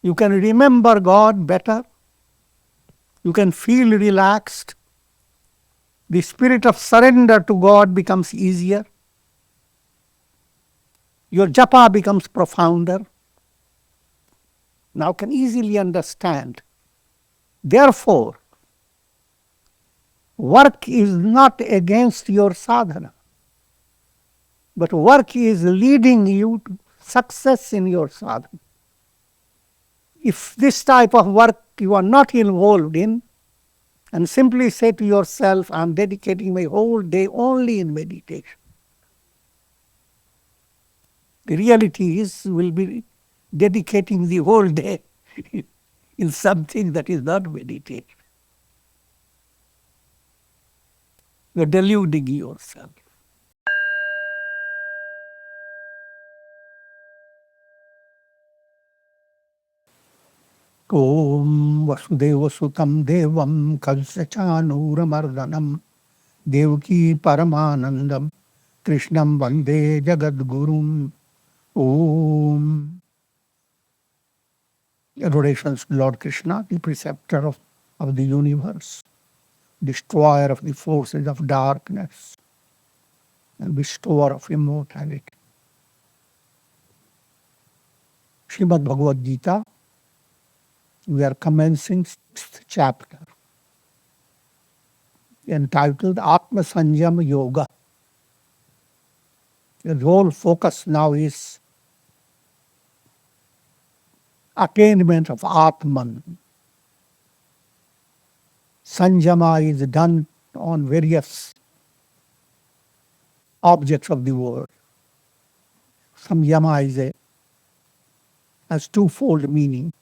You can remember God better. You can feel relaxed. The spirit of surrender to God becomes easier. Your japa becomes profounder. Now can easily understand. Therefore, work is not against your sadhana, but work is leading you to success in your sadhana. If this type of work you are not involved in, and simply say to yourself, I am dedicating my whole day only in meditation. The reality is, will be dedicating the whole day in something that is not meditation. You are deluding yourself. Om Vasudeva Sutam Devam Kalsachanuramardanam Devaki Paramanandam Krishnam Vande Jagadgurum. Om. Adorations to Lord Krishna, the preceptor of the universe, destroyer of the forces of darkness, and bestower of immortality. Srimad Bhagavad Gita, we are commencing 6th chapter, entitled Atma Samyama Yoga. The whole focus now is attainment of Atman. Samyama is done on various objects of the world. Samyama has twofold meaning.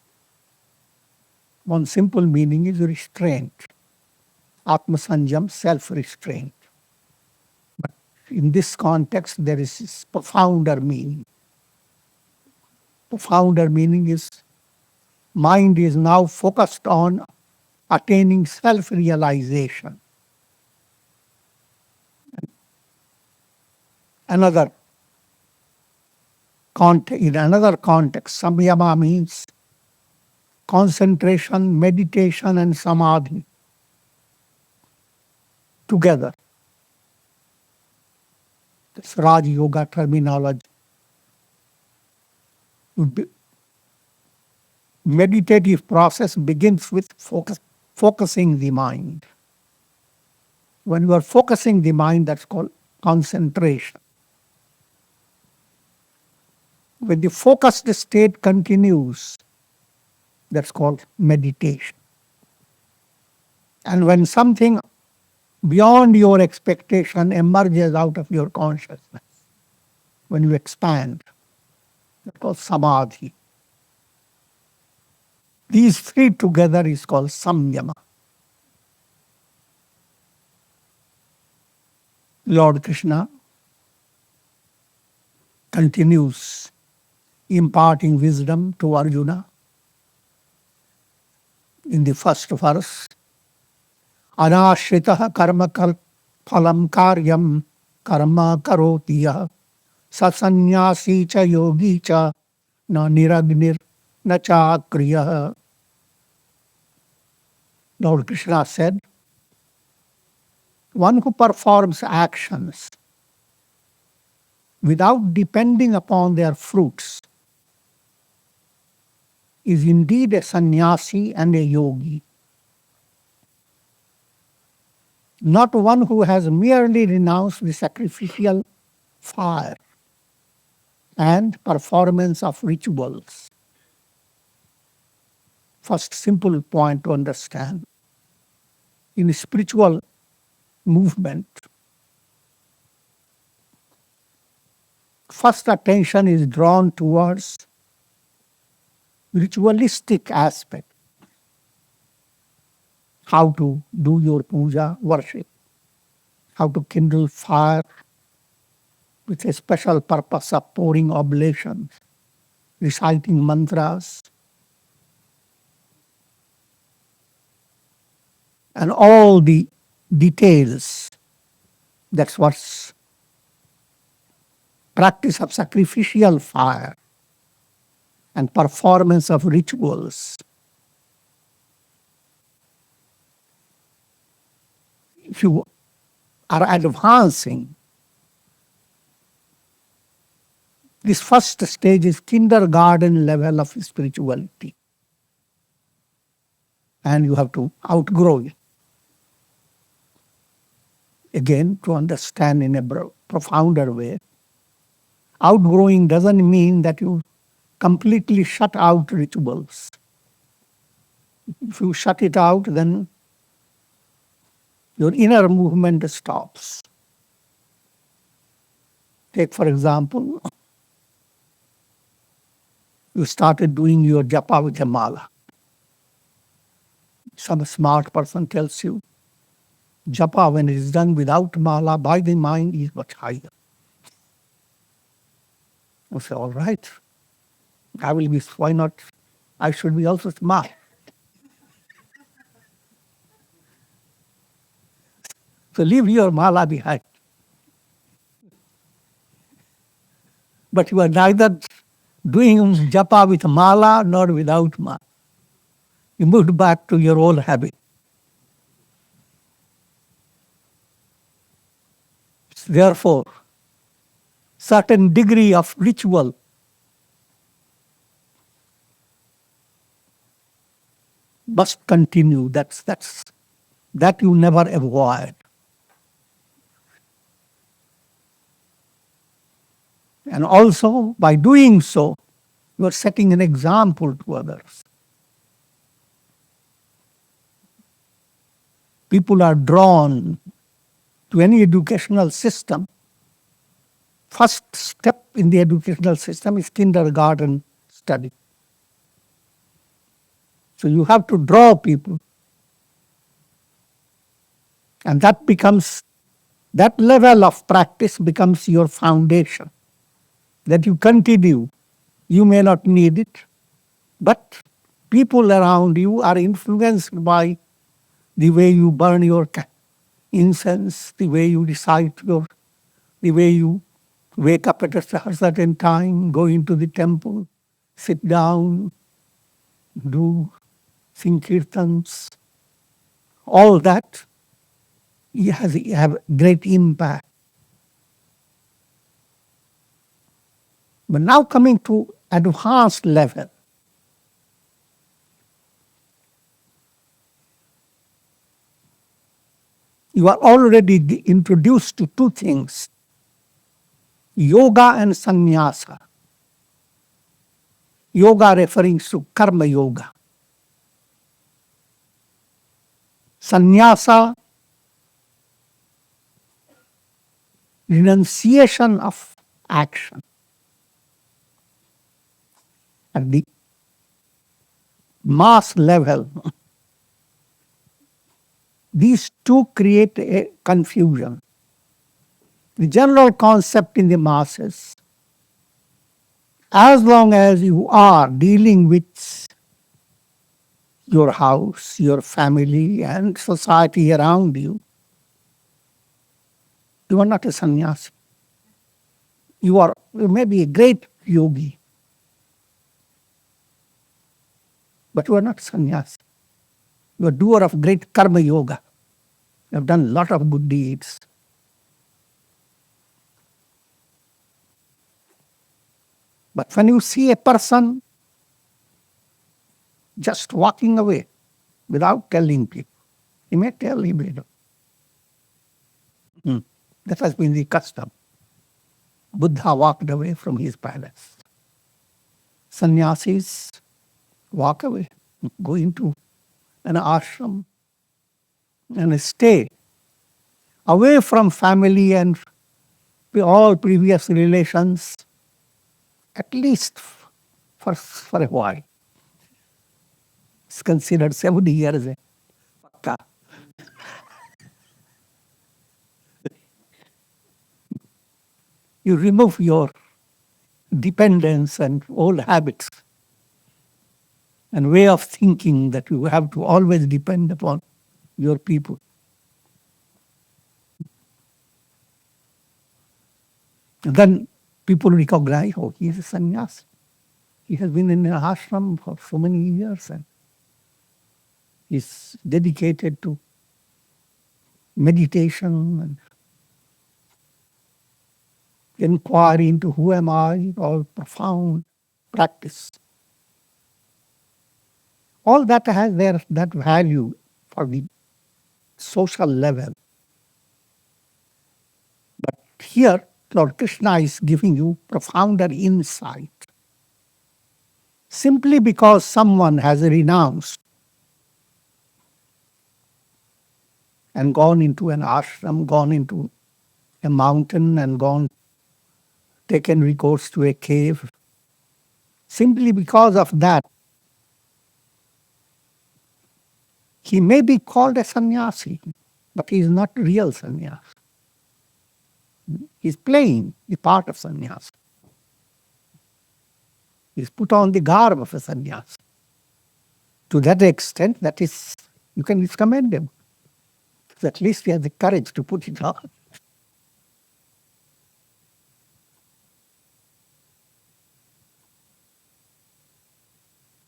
One simple meaning is restraint. Atma Sanjam, self-restraint. But in this context, there is this profounder meaning. Profounder meaning is mind is now focused on attaining self-realization. In another context, Samyama means concentration, meditation, and samadhi together. This Raj Yoga terminology. Meditative process begins with focusing the mind. When you are focusing the mind, that's called concentration. When the focused state continues, that's called meditation. And when something beyond your expectation emerges out of your consciousness, when you expand, that's called samadhi. These three together is called samyama. Lord Krishna continues imparting wisdom to Arjuna. In the first verse, Anashritaha karma phalam karyam karma karoti yah sa sannyasi cha yogi cha na niragnir na cha kriya. Lord Krishna said, one who performs actions without depending upon their fruits is indeed a sannyasi and a yogi. Not one who has merely renounced the sacrificial fire and performance of rituals. First simple point to understand. In spiritual movement, first attention is drawn towards ritualistic aspect. How to do your puja, worship. How to kindle fire with a special purpose of pouring oblations, reciting mantras, and all the details. That's what's practice of sacrificial fire and performance of rituals. If you are advancing, this first stage is kindergarten level of spirituality. And you have to outgrow it. Again, to understand in a profounder way, outgrowing doesn't mean that you completely shut out rituals. If you shut it out, then your inner movement stops. Take, for example, you started doing your japa with a mala. Some smart person tells you, japa, when it is done without mala, by the mind, is much higher. You say, all right, I will be, why not? I should be also smart. So leave your mala behind. But you are neither doing japa with mala nor without mala. You moved back to your old habit. Therefore, certain degree of ritual must continue. That you never avoid. And also, by doing so, you are setting an example to others. People are drawn to any educational system. First step in the educational system is kindergarten study. So you have to draw people. And that level of practice becomes your foundation. That you continue. You may not need it, but people around you are influenced by the way you burn your incense, the way you recite the way you wake up at a certain time, go into the temple, sit down, do sankirtans. All that have great impact. But now coming to advanced level, you are already introduced to two things, yoga and sannyasa. Yoga referring to karma yoga. Sannyasa, renunciation of action. At the mass level, these two create a confusion. The general concept in the masses, as long as you are dealing with your house, your family, and society around you, you are not a sannyasi. You may be a great yogi, but you are not sannyasi. You are a doer of great karma yoga. You have done a lot of good deeds. But when you see a person just walking away without telling people, he may tell him later. That has been the custom. Buddha walked away from his palace. Sannyasis walk away, go into an ashram and stay away from family and all previous relations, at least for a while. It's considered 70 years. Pakka. You remove your dependence and old habits and way of thinking that you have to always depend upon your people. And then people recognize, oh, he is a sannyasi. He has been in an ashram for so many years and is dedicated to meditation and inquiry into who am I, all profound practice. All that has that value for the social level. But here, Lord Krishna is giving you profounder insight. Simply because someone has renounced and gone into an ashram, gone into a mountain and taken recourse to a cave, simply because of that, he may be called a sannyasi, but he is not real sannyasi. He's playing the part of sannyasi. He's put on the garb of a sannyasi. To that extent, you can commend him. At least he has the courage to put it on.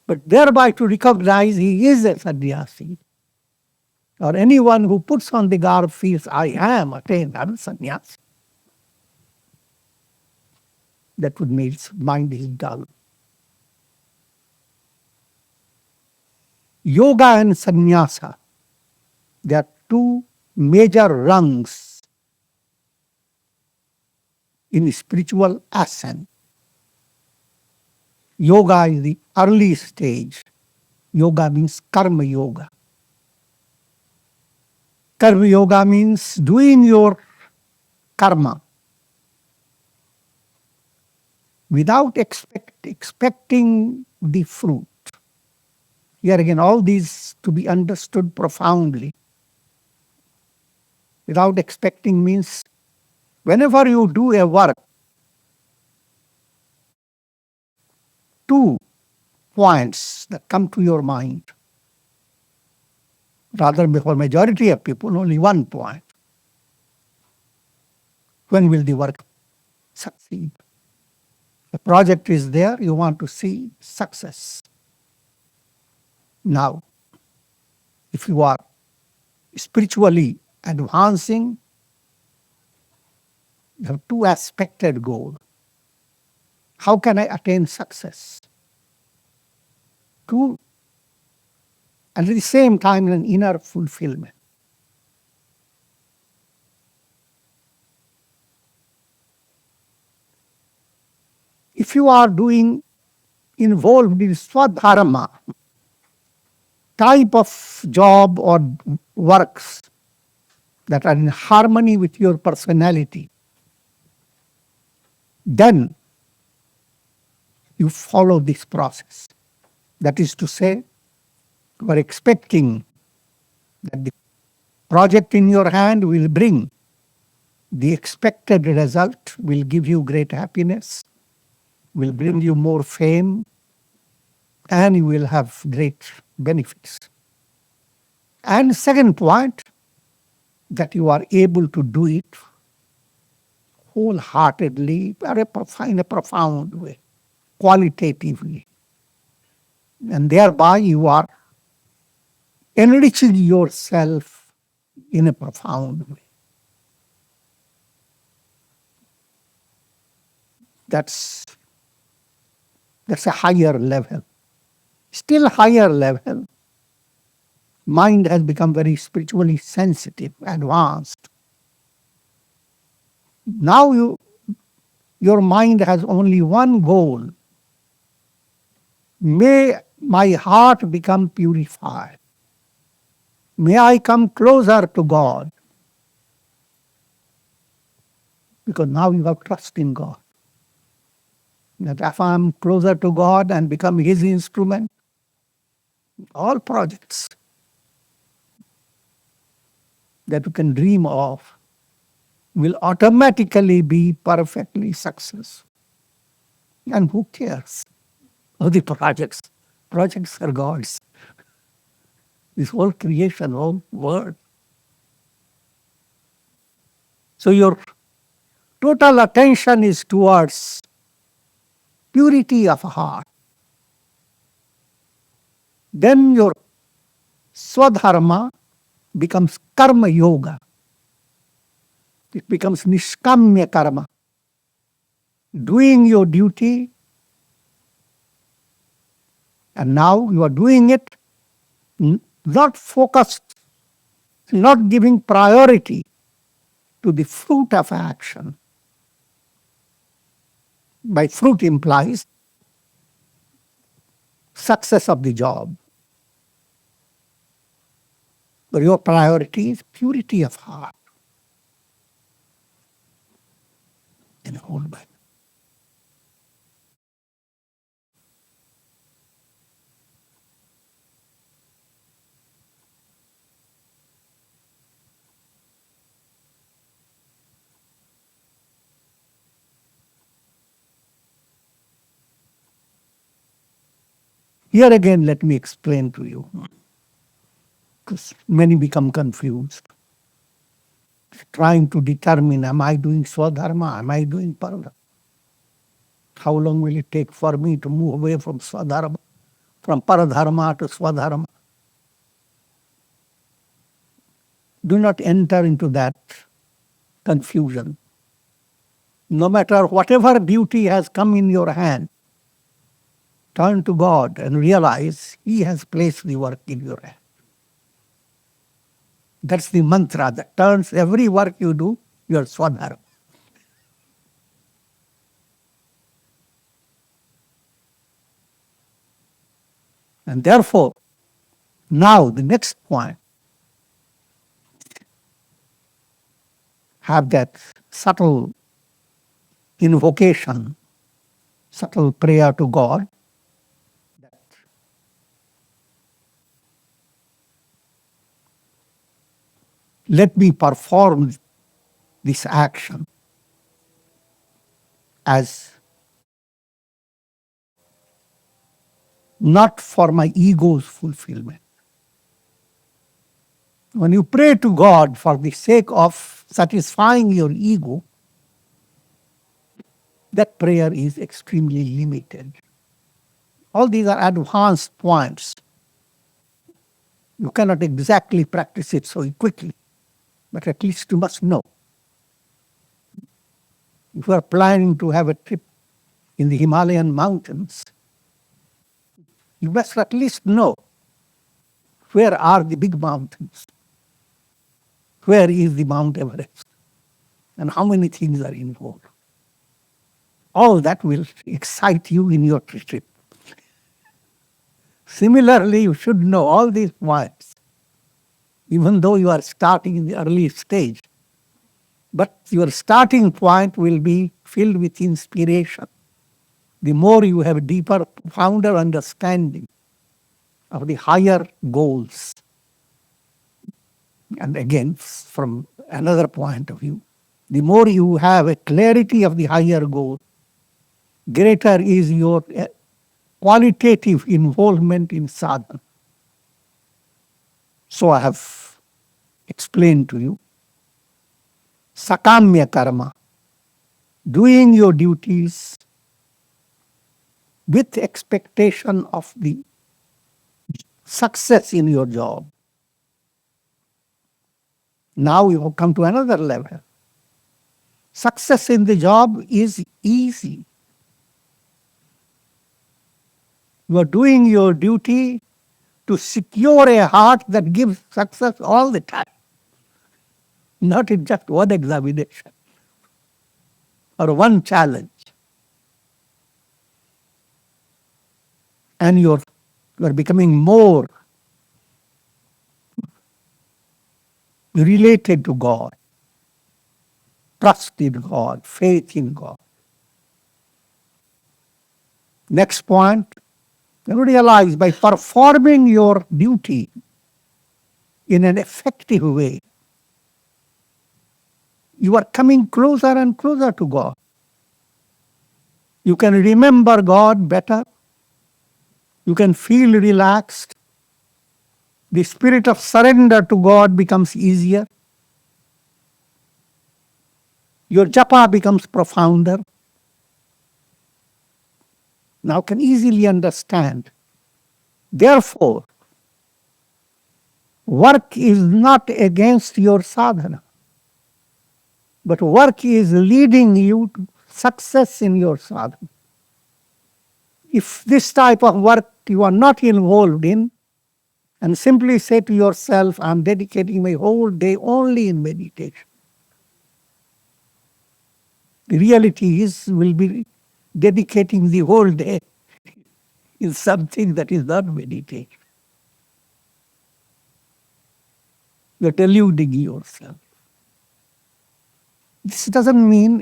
But thereby to recognize he is a sannyasi, or anyone who puts on the garb feels, I am attained, I'm a sannyasi. That would make his mind is dull. Yoga and sannyasa, they are two major rungs in spiritual ascent. Yoga is the early stage. Yoga means karma yoga. Karma yoga means doing your karma without expecting the fruit. Here again, all these to be understood profoundly. Without expecting means whenever you do a work, 2 points that come to your mind. Rather, for majority of people, only 1 point. When will the work succeed? The project is there, you want to see success. Now, if you are spiritually advancing, you have 2 aspected goal. How can I attain success? 2, and at the same time an inner fulfillment. If you are involved in Swadharma type of job or works that are in harmony with your personality, then you follow this process. That is to say, you are expecting that the project in your hand will bring the expected result, will give you great happiness, will bring you more fame, and you will have great benefits. And second point, that you are able to do it wholeheartedly, in a profound way, qualitatively. And thereby you are enriching yourself in a profound way. That's a higher level. Still higher level, mind has become very spiritually sensitive, advanced. Now your mind has only one goal. May my heart become purified. May I come closer to God. Because now you have trust in God. That if I am closer to God and become His instrument, all projects that you can dream of will automatically be perfectly successful. And who cares? Oh, the projects. Projects are God's. This whole creation, whole world. So your total attention is towards purity of heart. then your Swadharma becomes karma yoga. It becomes nishkamya karma. Doing your duty, and now you are doing it not focused, not giving priority to the fruit of action. By fruit implies success of the job. But your priority is purity of heart. And hold back. Here again, let me explain to you, because many become confused, trying to determine, am I doing Swadharma? Am I doing Paradharma? How long will it take for me to move away from Swadharma, from Paradharma to Swadharma? Do not enter into that confusion. No matter whatever duty has come in your hand, turn to God and realize He has placed the work in your hand. That's the mantra that turns every work you do your Swadharma. And therefore, now the next point, have that subtle invocation, subtle prayer to God. Let me perform this action as not for my ego's fulfillment. When you pray to God for the sake of satisfying your ego, that prayer is extremely limited. All these are advanced points. You cannot exactly practice it so quickly, but at least you must know. If you are planning to have a trip in the Himalayan mountains, you must at least know where are the big mountains, where is the Mount Everest, and how many things are involved. All that will excite you in your trip. Similarly, you should know all these points, even though you are starting in the early stage. But your starting point will be filled with inspiration. The more you have a deeper, profounder understanding of the higher goals. And again, from another point of view, the more you have a clarity of the higher goal, greater is your qualitative involvement in sadhana. So I have explained to you, sakamya karma, doing your duties with expectation of the success in your job. Now you have come to another level. Success in the job is easy. You are doing your duty to secure a heart that gives success all the time, not in just one examination or one challenge. And you are becoming more related to God, trust in God, faith in God. Next point, you realize by performing your duty in an effective way, you are coming closer and closer to God. You can remember God better. You can feel relaxed. The spirit of surrender to God becomes easier. Your japa becomes profounder. Now can easily understand. Therefore, Work is not against your sadhana, but work is leading you to success in your sadhana. If this type of work you are not involved in, and simply say to yourself, I'm dedicating my whole day only in meditation. The reality is, we'll be dedicating the whole day in something that is not meditation. You're deluding yourself. This doesn't mean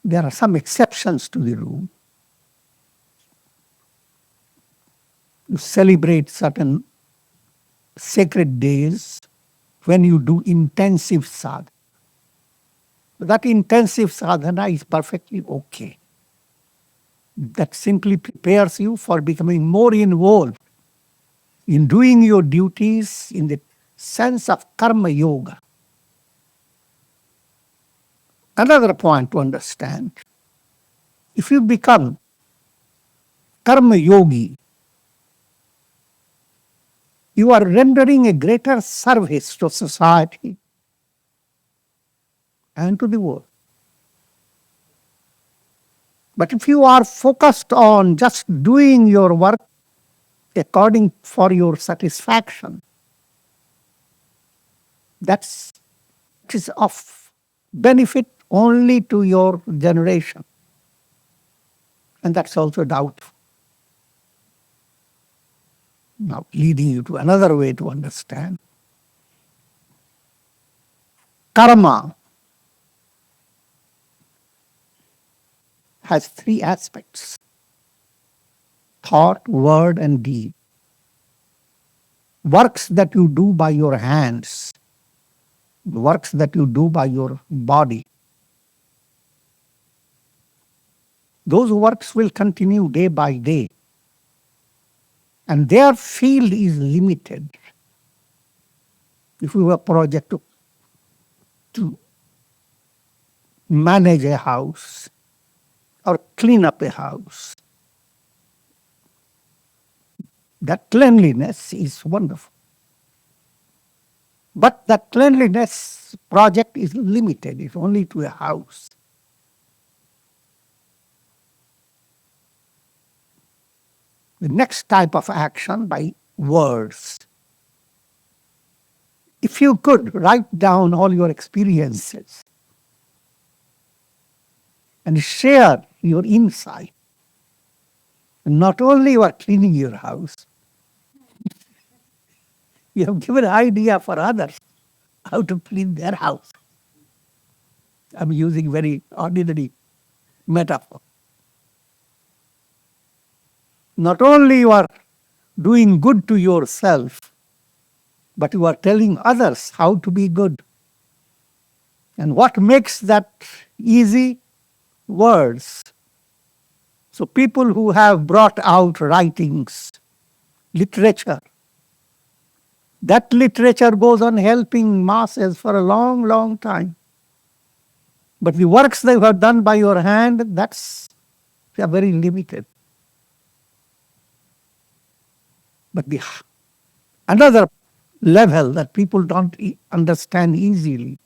there are some exceptions to the rule. You celebrate certain sacred days when you do intensive sadhana. That intensive sadhana is perfectly okay. That simply prepares you for becoming more involved in doing your duties in the sense of karma yoga. Another point to understand, if you become karma yogi, you are rendering a greater service to society and to the world. But if you are focused on just doing your work according for your satisfaction, that is of benefit only to your generation. And that's also doubtful. Now, leading you to another way to understand. Karma has three aspects: thought, word, and deed. Works that you do by your hands, works that you do by your body, those works will continue day by day. And their field is limited. If you have a project to manage a house or clean up a house, that cleanliness is wonderful. But that cleanliness project is limited. It's only to a house. The next type of action by words. If you could write down all your experiences and share your insight, not only you are cleaning your house, you have given an idea for others how to clean their house. I'm using very ordinary metaphor. Not only you are doing good to yourself, but you are telling others how to be good. And what makes that easy? Words. So people who have brought out writings, literature, that literature goes on helping masses for a long, long time. But the works that you have done by your hand, they are very limited. But another level that people don't understand easily,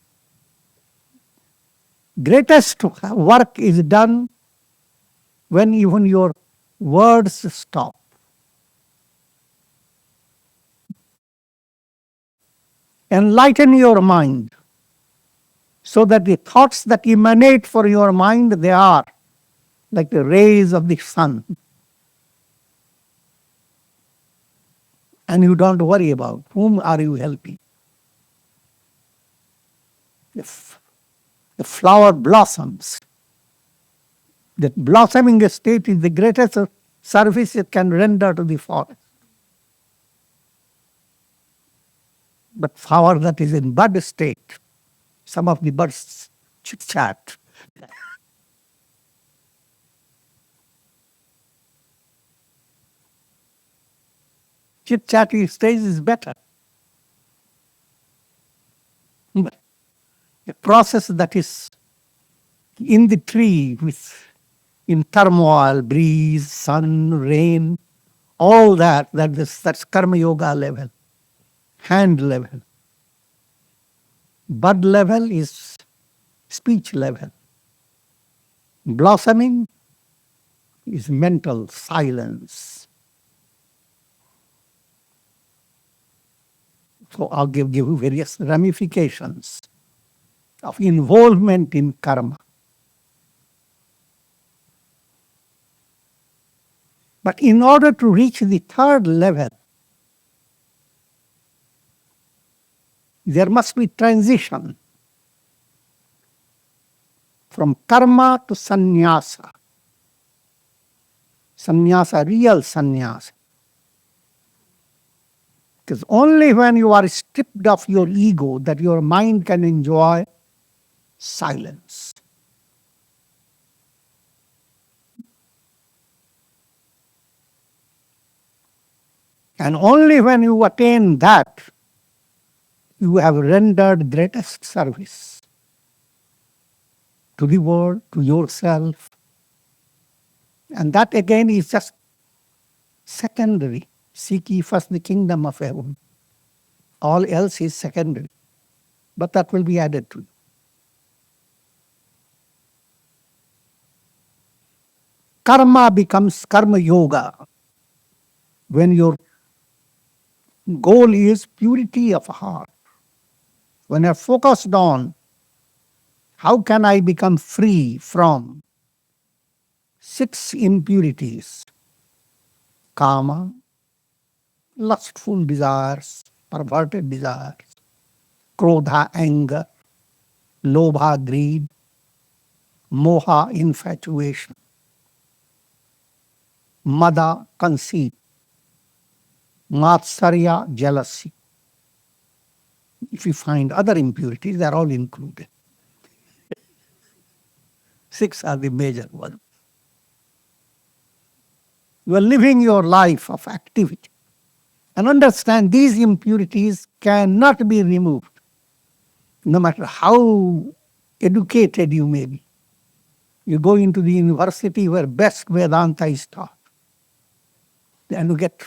greatest work is done when even your words stop. Enlighten your mind so that the thoughts that emanate from your mind, they are like the rays of the sun. And you don't worry about whom are you helping. If the flower blossoms, that blossoming state is the greatest service it can render to the forest. But flower that is in bud state, some of the birds chit-chat. Chit-chatty stage is better. But a process that is in the tree in turmoil, breeze, sun, rain, all that's karma yoga level. hand level. Bud level is speech level. Blossoming is mental silence. So I'll give you various ramifications of involvement in karma. But in order to reach the third level, there must be transition from karma to sannyasa. Sannyasa, real sannyasa. Because only when you are stripped of your ego that your mind can enjoy silence. And only when you attain that, you have rendered greatest service to the world, to yourself. And that again is just secondary. Seek ye first the kingdom of heaven. All else is secondary. But that will be added to you. Karma becomes karma yoga when your goal is purity of heart. When you're focused on how can I become free from six impurities: kama, lustful desires, perverted desires; krodha, anger; lobha, greed; moha, infatuation; mada, conceit; matsarya, jealousy. If you find other impurities, they're all included. Six are the major ones. You are living your life of activity. And understand these impurities cannot be removed, no matter how educated you may be. You go into the university where best Vedanta is taught, and you get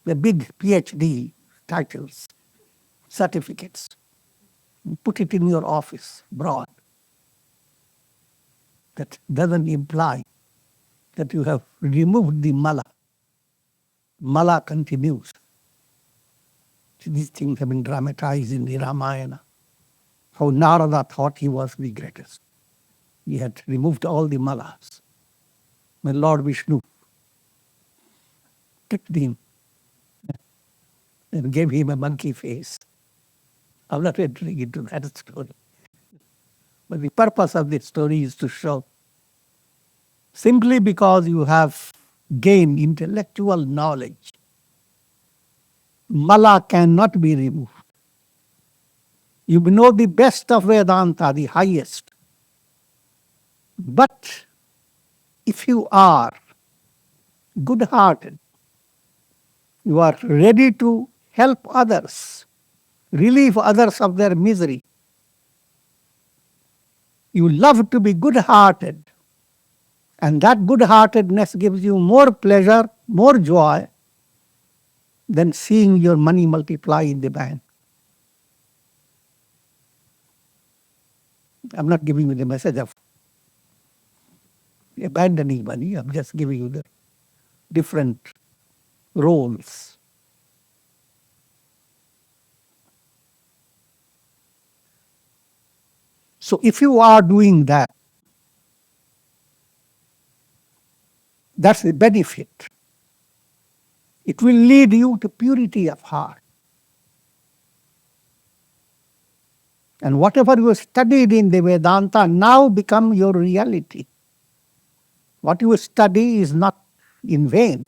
the big PhD titles, certificates. You put it in your office, broad. That doesn't imply that you have removed the mala. Mala continues. These things have been dramatized in the Ramayana. How Narada thought he was the greatest. He had removed all the malas. When Lord Vishnu tricked him and gave him a monkey face. I'm not entering into that story. But the purpose of this story is to show simply because you have gained intellectual knowledge, mala cannot be removed. You know the best of Vedanta, the highest. But if you are good-hearted, you are ready to help others, relieve others of their misery. You love to be good-hearted, and that good-heartedness gives you more pleasure, more joy than seeing your money multiply in the bank. I'm not giving you the message of abandoning money. I'm just giving you the different roles. So if you are doing that, that's the benefit. It will lead you to purity of heart. And whatever you studied in the Vedanta now become your reality. What you study is not in vain.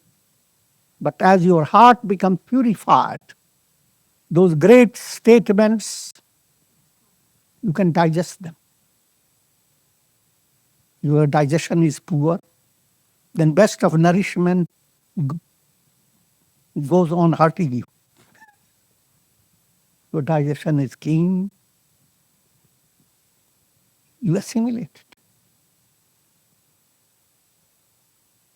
But as your heart becomes purified, those great statements, you can digest them. Your digestion is poor, then best of nourishment goes on hurting you. Your digestion is keen, you assimilate it.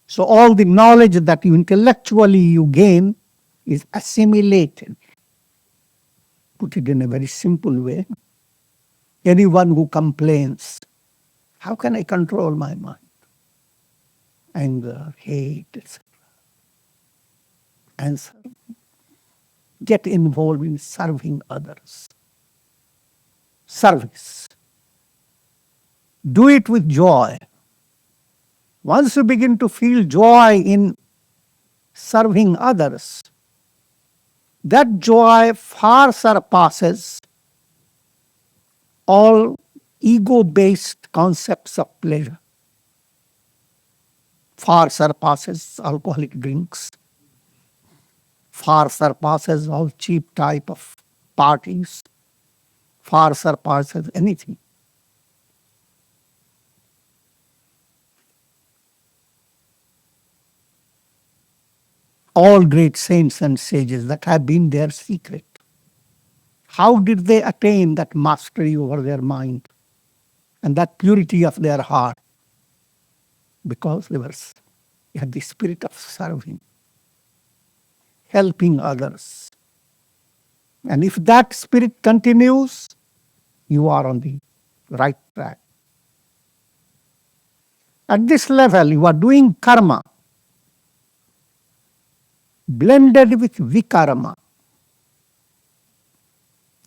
So all the knowledge that you intellectually you gain is assimilated. put it in a very simple way. Anyone who complains, how can I control my mind? Anger, hate, etc. Answer. Get involved in serving others. Service. Do it with joy. Once you begin to feel joy in serving others, that joy far surpasses all ego-based concepts of pleasure. Far surpasses alcoholic drinks. Far surpasses all cheap type of parties. Far surpasses anything. All great saints and sages, that have been their secret. How did they attain that mastery over their mind and that purity of their heart? Because they had the spirit of serving, helping others. And if that spirit continues, you are on the right track. At this level, you are doing karma blended with vikarma.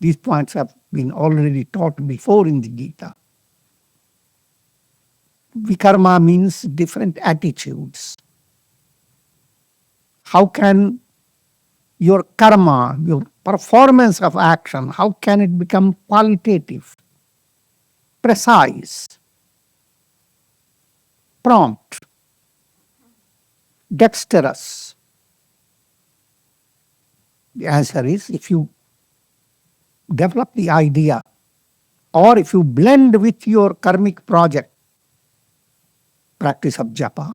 These points have been already taught before in the Gita. Vikarma means different attitudes. How can your karma, your performance of action, how can it become qualitative, precise, prompt, dexterous? The answer is, if you develop the idea, or if you blend with your karmic project, practice of japa,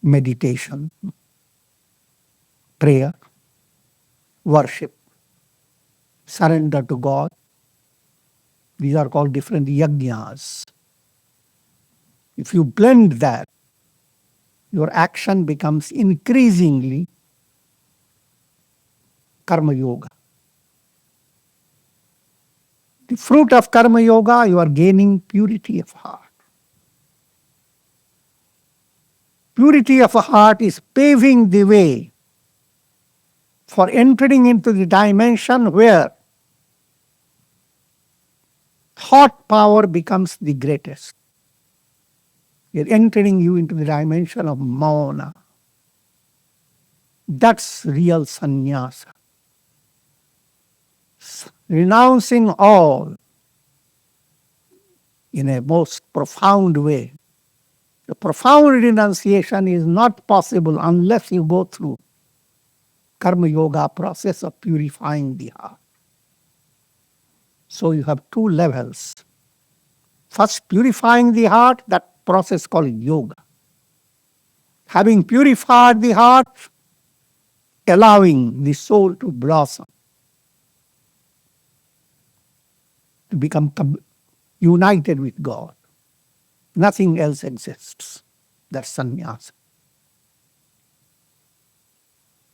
meditation, prayer, worship, surrender to God. These are called different yajnas. If you blend that, your action becomes increasingly karma yoga. The fruit of karma yoga, you are gaining purity of heart. Purity of heart is paving the way for entering into the dimension where thought power becomes the greatest. You're entering you into the dimension of mauna. That's real sannyasa. Renouncing all in a most profound way. The profound renunciation is not possible unless you go through karma yoga process of purifying the heart. So you have two levels. First, purifying the heart, that process called yoga. Having purified the heart, allowing the soul to blossom, to become united with God. Nothing else exists. That's sannyasa.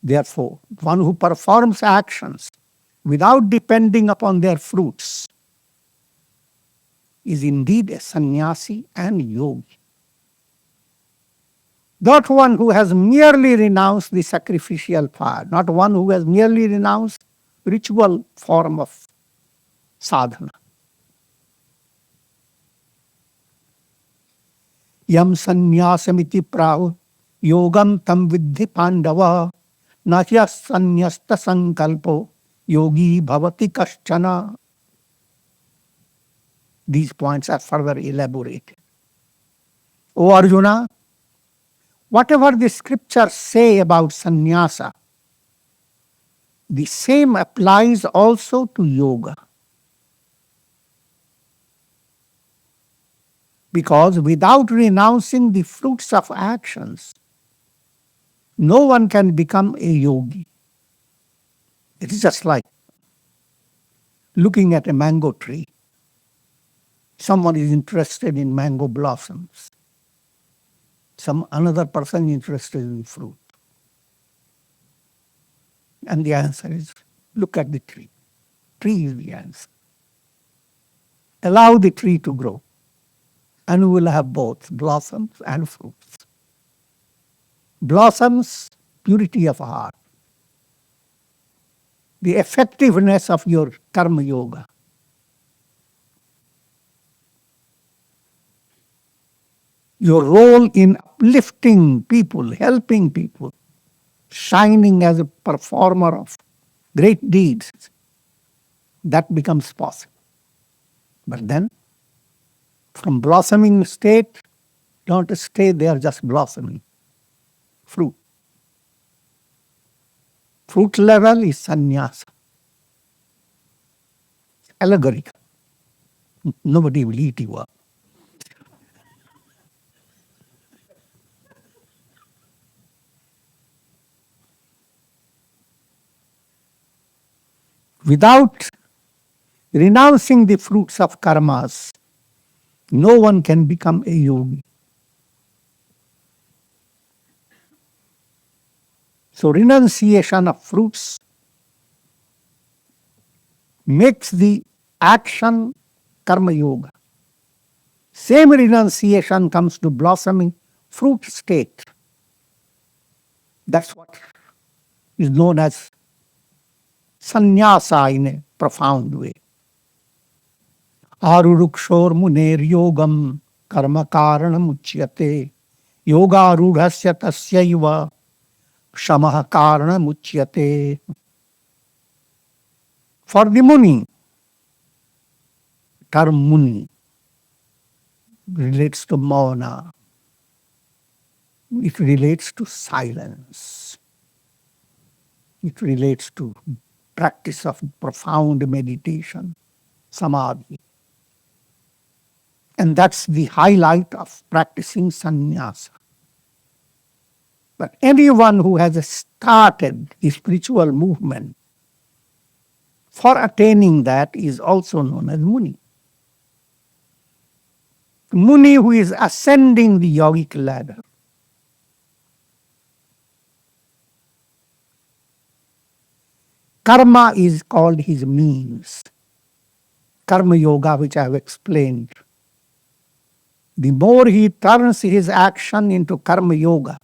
Therefore, one who performs actions without depending upon their fruits is indeed a sannyasi and yogi. Not one who has merely renounced the sacrificial fire, not one who has merely renounced ritual form of sadhana. Yam sanyasamiti prahu yogam tam vidhi pandava natya sanyasta sankalpo yogi bhavati kaschana. These points are further elaborated. O Arjuna, whatever the scriptures say about sannyasa, the same applies also to yoga. Because without renouncing the fruits of actions, no one can become a yogi. It is just like looking at a mango tree. Someone is interested in mango blossoms. Another person is interested in fruit. And the answer is, look at the tree. tree is the answer. Allow the tree to grow, and we will have both blossoms and fruits. Blossoms, purity of heart, the effectiveness of your karma yoga. Your role in uplifting people, helping people, shining as a performer of great deeds, that becomes possible. But then, from blossoming state, don't stay there just blossoming. Fruit. Fruit level is sannyasa. Allegorical. Nobody will eat you up. Without renouncing the fruits of karmas, no one can become a yogi. So renunciation of fruits makes the action karma yoga. Same renunciation comes to blossoming fruit state. That's what is known as sannyasa in a profound way. Arurukshor muner yogam karma karanam uchyate yoga rudhasya tasyaiva Shama karanam uchyate. For the Muni, term Muni relates to mauna. It relates to silence. It relates to practice of profound meditation, samadhi. And that's the highlight of practicing sannyasa. But anyone who has started the spiritual movement for attaining that is also known as Muni. Muni who is ascending the yogic ladder. Karma is called his means. Karma yoga, which I have explained. The more he turns his action into karma yoga,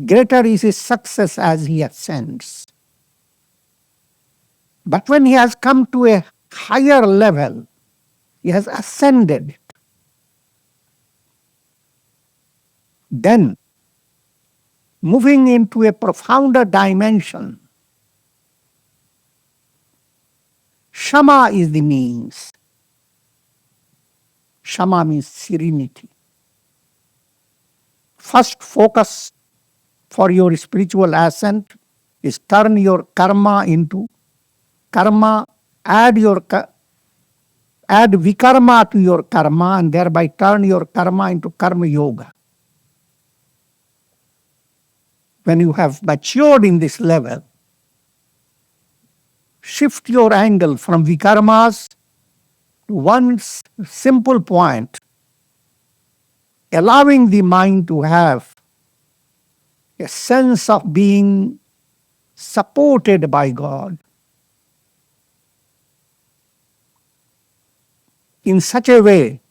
greater is his success as he ascends. But when he has come to a higher level, he has ascended, then moving into a profounder dimension, Shama is the means. Shama means serenity. First focus for your spiritual ascent is turn your karma into karma, add vikarma to your karma, and thereby turn your karma into karma yoga. When you have matured in this level, shift your angle from vikarmas to one simple point, allowing the mind to have a sense of being supported by God in such a way,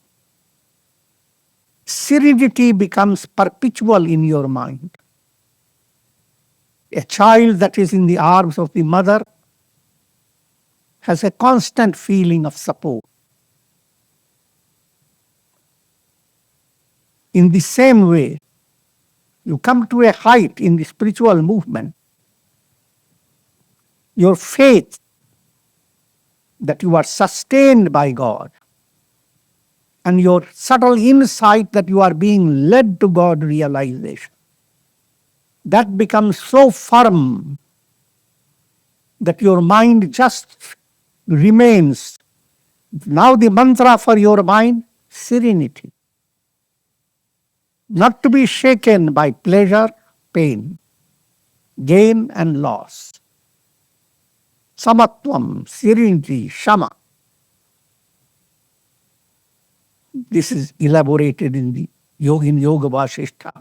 serenity becomes perpetual in your mind. A child that is in the arms of the mother has a constant feeling of support. In the same way, you come to a height in the spiritual movement, your faith that you are sustained by God, and your subtle insight that you are being led to God realization, that becomes so firm that your mind just remains. Now the mantra for your mind, serenity. Not to be shaken by pleasure, pain, gain and loss. Samatvam, serenity, Shama. This is elaborated in the Yoga Vasishtha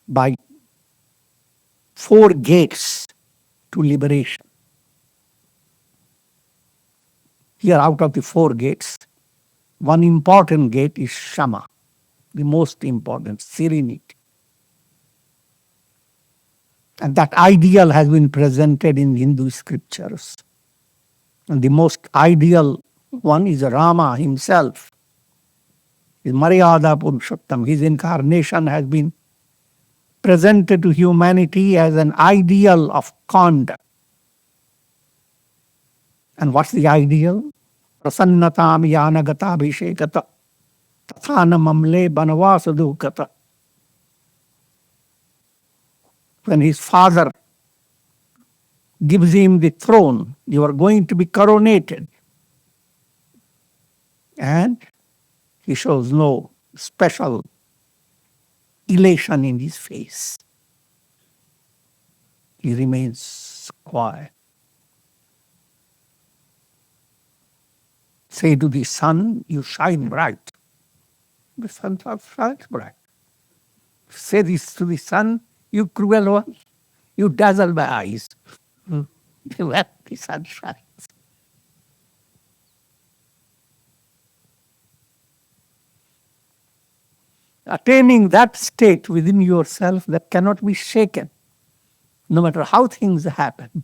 by 4 gates to liberation. Here, out of the 4 gates, one important gate is Shama, the most important, serenity. And that ideal has been presented in Hindu scriptures. And the most ideal one is Rama himself. His Maryada Purushottam, his incarnation has been presented to humanity as an ideal of conduct. And what's the ideal? Prasannatam yanagata abhishekata tathana mamle banavasadukata. When his father gives him the throne, you are going to be coronated. And he shows no special elation in his face. He remains quiet. Say to the sun, you shine bright. The sun shines bright. Say this to the sun, you cruel one, you dazzle my eyes. Well, the sun shines. Attaining that state within yourself that cannot be shaken, no matter how things happen.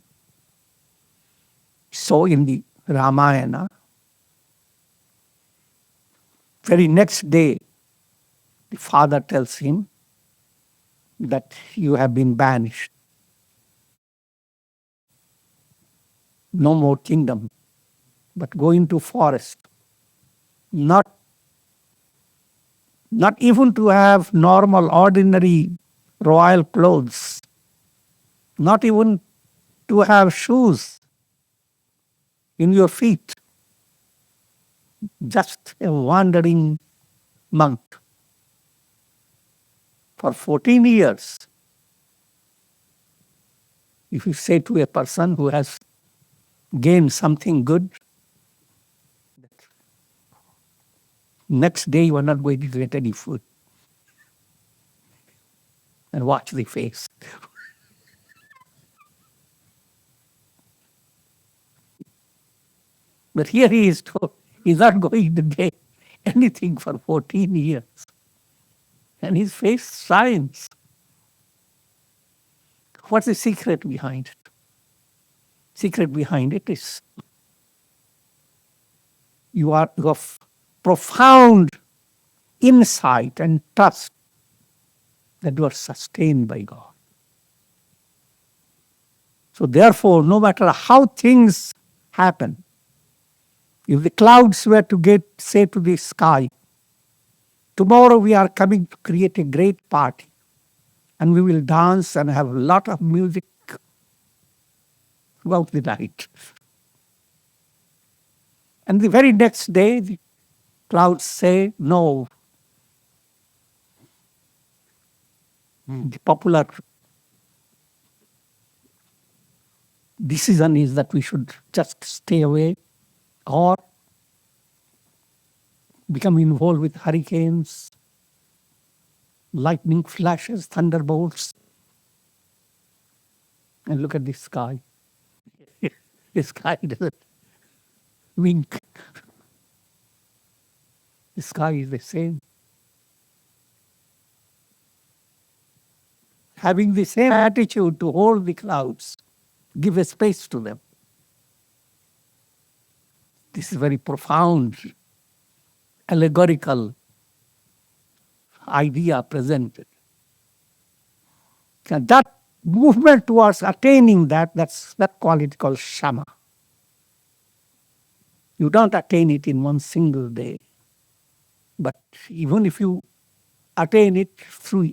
So in the Ramayana, very next day, the father tells him that you have been banished. No more kingdom, but go into forest. Not even to have normal, ordinary, royal clothes. Not even to have shoes in your feet. Just a wandering monk. For 14 years, if you say to a person who has gained something good, next day you are not going to get any food. And watch the face. But here he is told he's not going to get anything for 14 years. And his face shines. What's the secret behind it? Secret behind it is you are of profound insight and trust that you are sustained by God. So therefore, no matter how things happen, if the clouds were to say to the sky, tomorrow we are coming to create a great party and we will dance and have a lot of music throughout the night. And the very next day, the clouds say, no. The popular decision is that we should just stay away or become involved with hurricanes, lightning flashes, thunderbolts, and look at the sky. The sky doesn't wink. The sky is the same. Having the same attitude to hold the clouds, give a space to them. This is very profound, allegorical idea presented. And that movement towards attaining that's that quality called Shama. You don't attain it in one single day. But even if you attain it through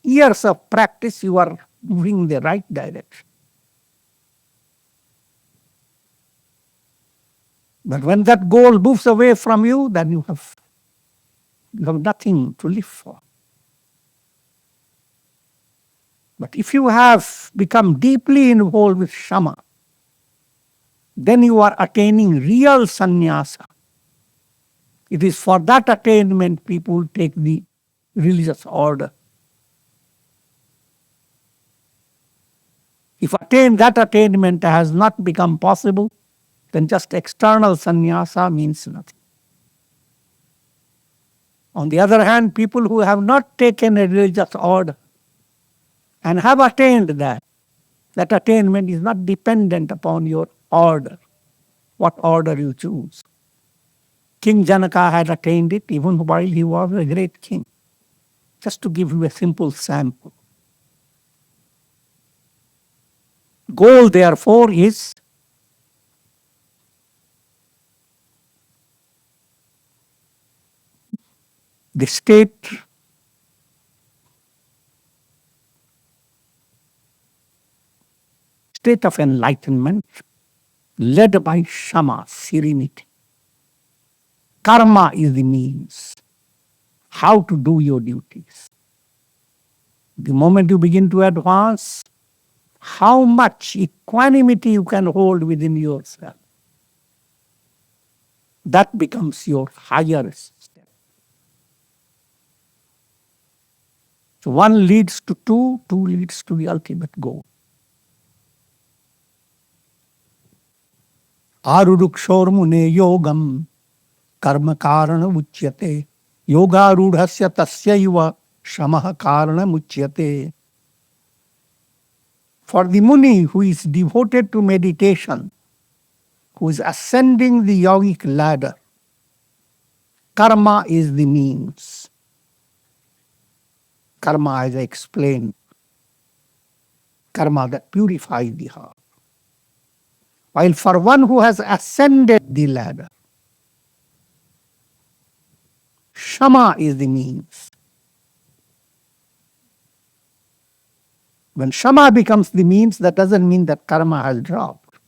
years of practice, you are moving in the right direction. But when that goal moves away from you, then you have nothing to live for. But if you have become deeply involved with Shama, then you are attaining real sannyasa. It is for that attainment people take the religious order. If that attainment has not become possible, then just external sannyasa means nothing. On the other hand, people who have not taken a religious order and have attained that attainment is not dependent upon your order, what order you choose. King Janaka had attained it even while he was a great king. Just to give you a simple sample. Goal, therefore, is the state of enlightenment led by Shama, serenity. Karma is the means. How to do your duties. The moment you begin to advance, how much equanimity you can hold within yourself. That becomes your higher step. So one leads to two leads to the ultimate goal. Arudukshormune yogam karma karana uchyate yoga rudhasya tasyaiva shamaha karana uchyate. For the Muni who is devoted to meditation, who is ascending the yogic ladder, karma is the means. Karma, as I explained, karma that purifies the heart. While for one who has ascended the ladder, Shama is the means. When Shama becomes the means, that doesn't mean that karma has dropped.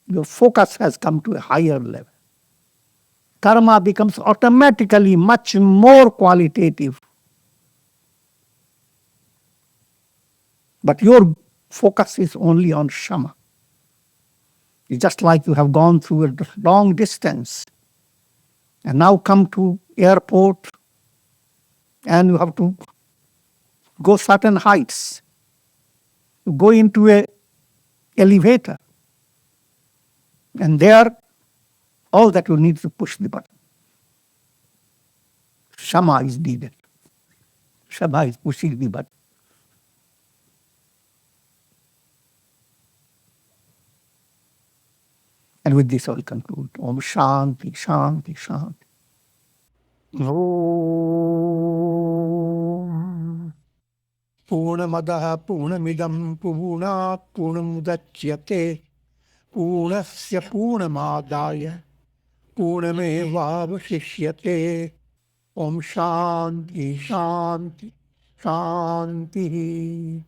Your focus has come to a higher level. Karma becomes automatically much more qualitative. But your focus is only on Shama. It's just like you have gone through a long distance and now come to airport and you have to go certain heights. You go into a elevator and there all that you need to push the button. Shama is needed. Shama is pushing the button. And with this I will conclude. Om Shanti, Shanti, Shanti. Om Purnamadaha Purnamidam Purnat Purnamudachyate Purnasya Purnamadaya Purnamevavashishyate. Om Shanti, Shanti, Shanti.